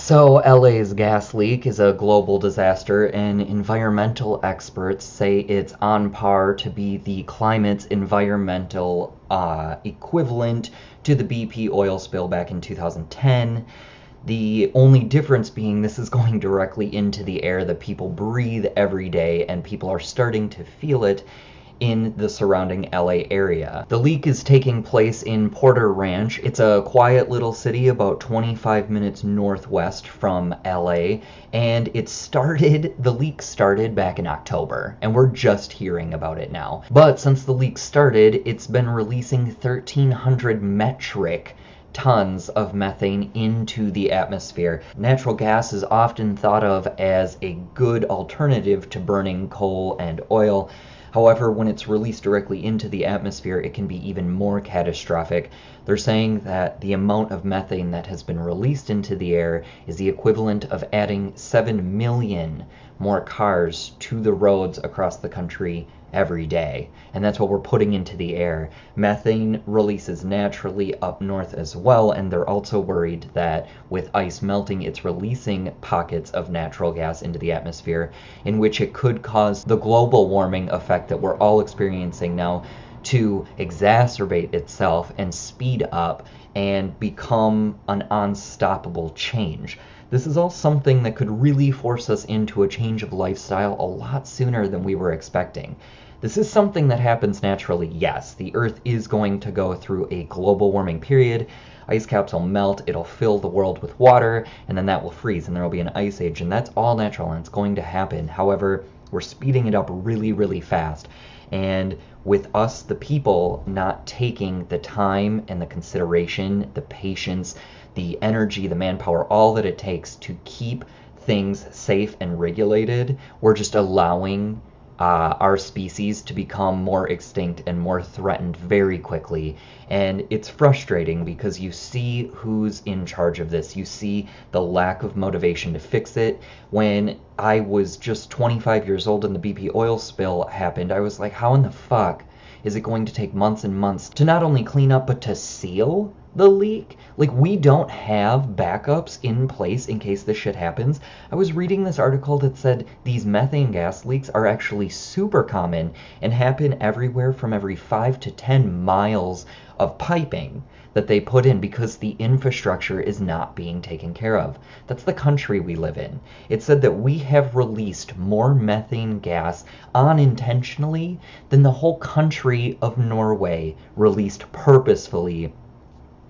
So, LA's gas leak is a global disaster, and environmental experts say it's on par to be the climate's environmental equivalent to the BP oil spill back in 2010. The only difference being this is going directly into the air that people breathe every day, and people are starting to feel it in the surrounding LA area. The leak is taking place in Porter Ranch. It's a quiet little city about 25 minutes northwest from LA, and the leak started back in October, and we're just hearing about it now. But since the leak started, it's been releasing 1,300 metric tons of methane into the atmosphere. Natural gas is often thought of as a good alternative to burning coal and oil. However, when it's released directly into the atmosphere, it can be even more catastrophic. They're saying that the amount of methane that has been released into the air is the equivalent of adding 7 million more cars to the roads across the country every day. And that's what we're putting into the air. Methane releases naturally up north as well, and they're also worried that with ice melting, it's releasing pockets of natural gas into the atmosphere, in which it could cause the global warming effect that we're all experiencing now to exacerbate itself and speed up and become an unstoppable change. This is all something that could really force us into a change of lifestyle a lot sooner than we were expecting. This is something that happens naturally, yes. The Earth is going to go through a global warming period. Ice caps will melt, it'll fill the world with water, and then that will freeze, and there will be an ice age, and that's all natural, and it's going to happen. However, we're speeding it up really, really fast. And with us, the people, not taking the time and the consideration, the patience, the energy, the manpower, all that it takes to keep things safe and regulated, we're just allowing our species to become more extinct and more threatened very quickly. And it's frustrating because you see who's in charge of this. You see the lack of motivation to fix it. When I was just 25 years old and the BP oil spill happened, I was like, how in the fuck is it going to take months and months to not only clean up but to seal the leak? Like, we don't have backups in place in case this shit happens. I was reading this article that said these methane gas leaks are actually super common and happen everywhere from every 5 to 10 miles of piping that they put in because the infrastructure is not being taken care of. That's the country we live in. It said that we have released more methane gas unintentionally than the whole country of Norway released purposefully,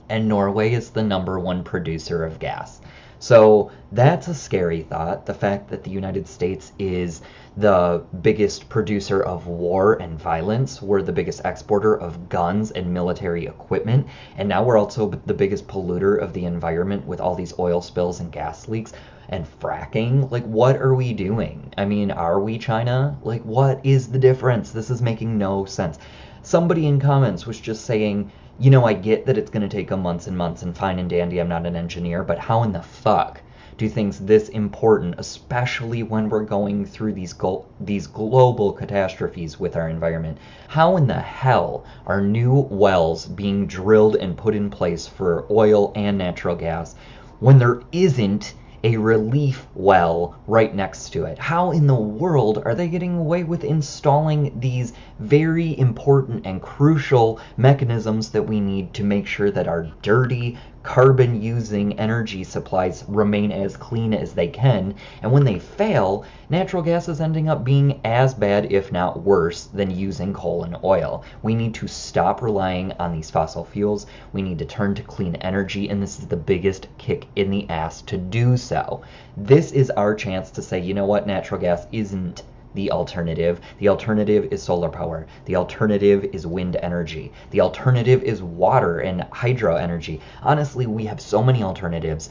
and Norway is the #1 producer of gas. So that's a scary thought, the fact that the United States is the biggest producer of war and violence. We're the biggest exporter of guns and military equipment, and now we're also the biggest polluter of the environment with all these oil spills and gas leaks and fracking. Like, what are we doing? I mean, are we China? Like, what is the difference? This is making no sense. Somebody in comments was just saying, you know, I get that it's going to take them months and months, and fine and dandy, I'm not an engineer, but how in the fuck do things this important, especially when we're going through these global catastrophes with our environment, how in the hell are new wells being drilled and put in place for oil and natural gas when there isn't a relief well right next to it? How in the world are they getting away with installing these very important and crucial mechanisms that we need to make sure that our dirty, carbon-using energy supplies remain as clean as they can? And when they fail, natural gas is ending up being as bad, if not worse, than using coal and oil. We need to stop relying on these fossil fuels. We need to turn to clean energy, and this is the biggest kick in the ass to do so. This is our chance to say, you know what, natural gas isn't the alternative. The alternative is solar power. The alternative is wind energy. The alternative is water and hydro energy. Honestly, we have so many alternatives.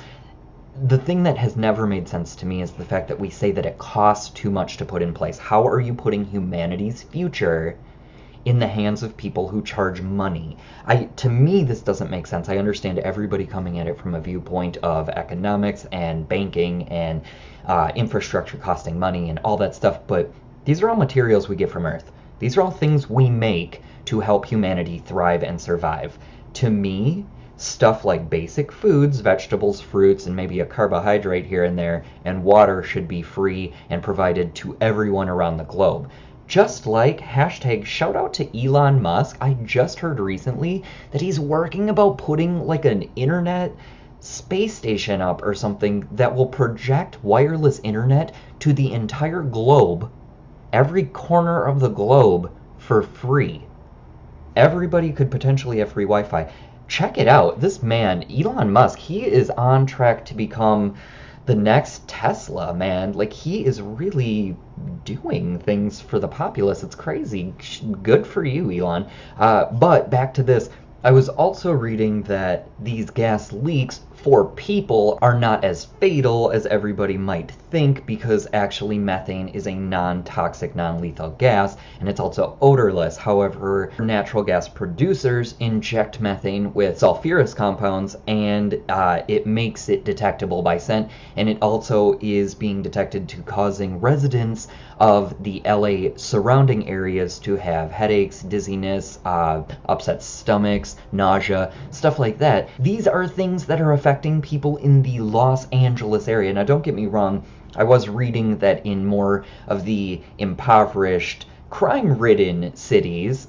The thing that has never made sense to me is the fact that we say that it costs too much to put in place. How are you putting humanity's future in the hands of people who charge money? To me, this doesn't make sense. I understand everybody coming at it from a viewpoint of economics and banking and infrastructure costing money and all that stuff, but these are all materials we get from Earth. These are all things we make to help humanity thrive and survive. To me, stuff like basic foods, vegetables, fruits, and maybe a carbohydrate here and there, and water should be free and provided to everyone around the globe. Just like hashtag shout out to Elon Musk. I just heard recently that he's working about putting like an internet space station up or something that will project wireless internet to the entire globe, every corner of the globe, for free. Everybody could potentially have free Wi-Fi. Check it out. This man, Elon Musk, he is on track to become the next Tesla, man. Like, he is really doing things for the populace. It's crazy. Good for you, Elon. But back to this. I was also reading that these gas leaks for people are not as fatal as everybody might think, because actually methane is a non-toxic, non-lethal gas, and it's also odorless. However, natural gas producers inject methane with sulfurous compounds, and it makes it detectable by scent, and it also is being detected to causing residents of the LA surrounding areas to have headaches, dizziness, upset stomachs, nausea, stuff like that. These are things that are affecting people in the Los Angeles area. Now, don't get me wrong, I was reading that in more of the impoverished, crime-ridden cities,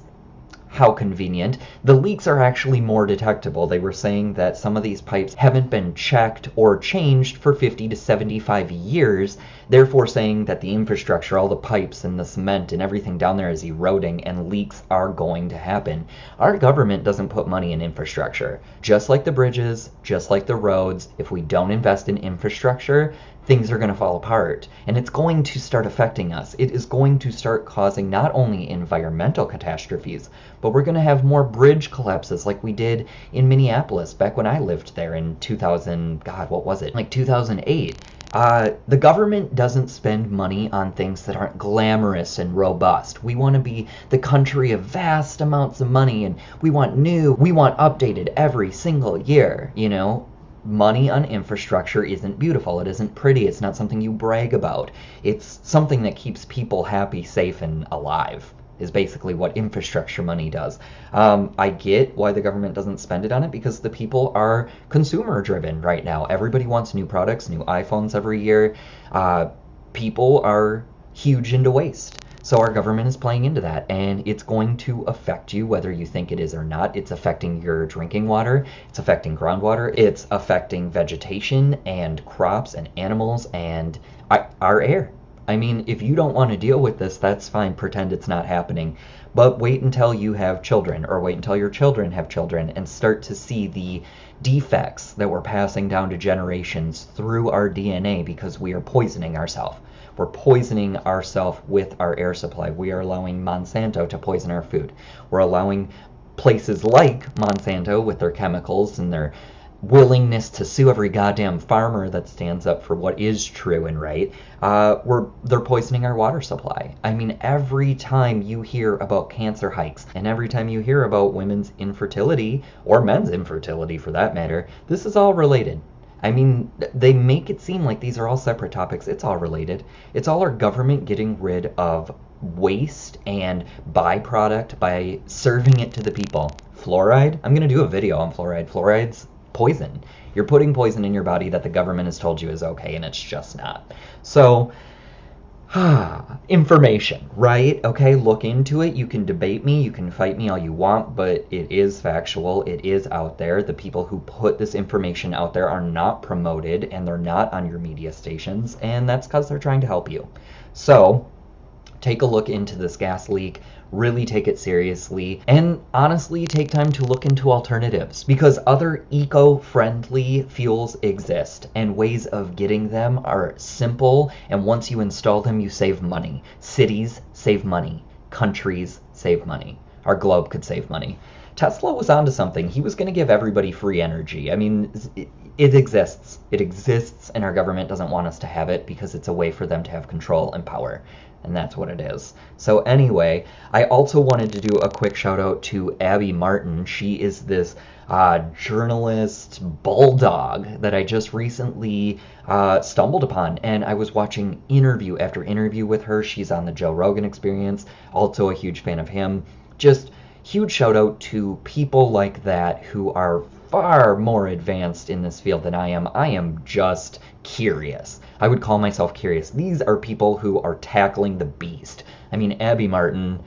how convenient, the leaks are actually more detectable. They were saying that some of these pipes haven't been checked or changed for 50 to 75 years, therefore saying that the infrastructure, all the pipes and the cement and everything down there is eroding and leaks are going to happen. Our government doesn't put money in infrastructure. Just like the bridges, just like the roads, if we don't invest in infrastructure, things are going to fall apart, and it's going to start affecting us. It is going to start causing not only environmental catastrophes, but we're going to have more bridge collapses like we did in Minneapolis back when I lived there in 2000, God, what was it? Like 2008. The government doesn't spend money on things that aren't glamorous and robust. We want to be the country of vast amounts of money, and we want new, we want updated every single year, you know? Money on infrastructure isn't beautiful. It isn't pretty. It's not something you brag about. It's something that keeps people happy, safe, and alive, is basically what infrastructure money does. I get why the government doesn't spend it on it, because the people are consumer driven right now. Everybody wants new products, new iPhones every year. People are huge into waste. So our government is playing into that, and it's going to affect you whether you think it is or not. It's affecting your drinking water, it's affecting groundwater, it's affecting vegetation and crops and animals and our air. I mean, if you don't want to deal with this, that's fine, pretend it's not happening. But wait until you have children, or wait until your children have children, and start to see the defects that we're passing down to generations through our DNA because we are poisoning ourselves. We're poisoning ourselves with our air supply. We are allowing Monsanto to poison our food. We're allowing places like Monsanto, with their chemicals and their willingness to sue every goddamn farmer that stands up for what is true and right, they're poisoning our water supply. I mean, every time you hear about cancer hikes, and every time you hear about women's infertility, or men's infertility for that matter, this is all related. I mean, they make it seem like these are all separate topics. It's all related. It's all our government getting rid of waste and byproduct by serving it to the people. Fluoride? I'm going to do a video on fluoride. Fluoride's poison. You're putting poison in your body that the government has told you is okay, and it's just not. So, information, right? Okay, look into it. You can debate me, you can fight me all you want, but it is factual. It is out there. The people who put this information out there are not promoted, and they're not on your media stations, and that's because they're trying to help you. So, take a look into this gas leak, really take it seriously, and honestly take time to look into alternatives, because other eco-friendly fuels exist, and ways of getting them are simple, and once you install them, you save money. Cities save money. Countries save money. Our globe could save money. Tesla was onto something. He was going to give everybody free energy. I mean, it exists. It exists, and our government doesn't want us to have it because it's a way for them to have control and power. And that's what it is. So anyway, I also wanted to do a quick shout out to Abby Martin. She is this journalist bulldog that I just recently stumbled upon, and I was watching interview after interview with her. She's on the Joe Rogan Experience, also a huge fan of him. Just huge shout out to people like that who are far more advanced in this field than I am. I am just curious. I would call myself curious. These are people who are tackling the beast. I mean, Abby Martin,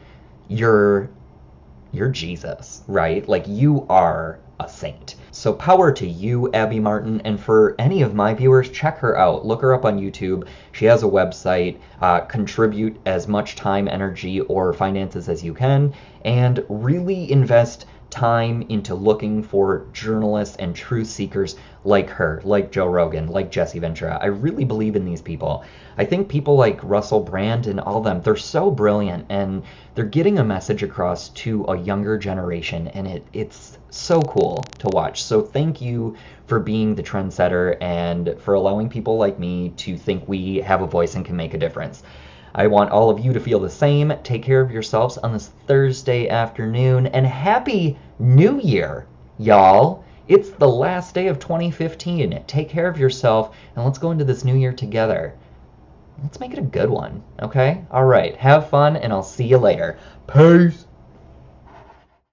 you're Jesus, right? Like, you are a saint. So power to you, Abby Martin, and for any of my viewers, check her out. Look her up on YouTube. She has a website. Contribute as much time, energy, or finances as you can, and really invest time into looking for journalists and truth seekers like her, like Joe Rogan, like Jesse Ventura. I really believe in these people. I think people like Russell Brand and all them, they're so brilliant, and they're getting a message across to a younger generation, and it's so cool to watch. So thank you for being the trendsetter and for allowing people like me to think we have a voice and can make a difference. I want all of you to feel the same. Take care of yourselves on this Thursday afternoon, and Happy New Year, y'all. It's the last day of 2015. Take care of yourself, and let's go into this new year together. Let's make it a good one, okay? All right, have fun, and I'll see you later. Peace.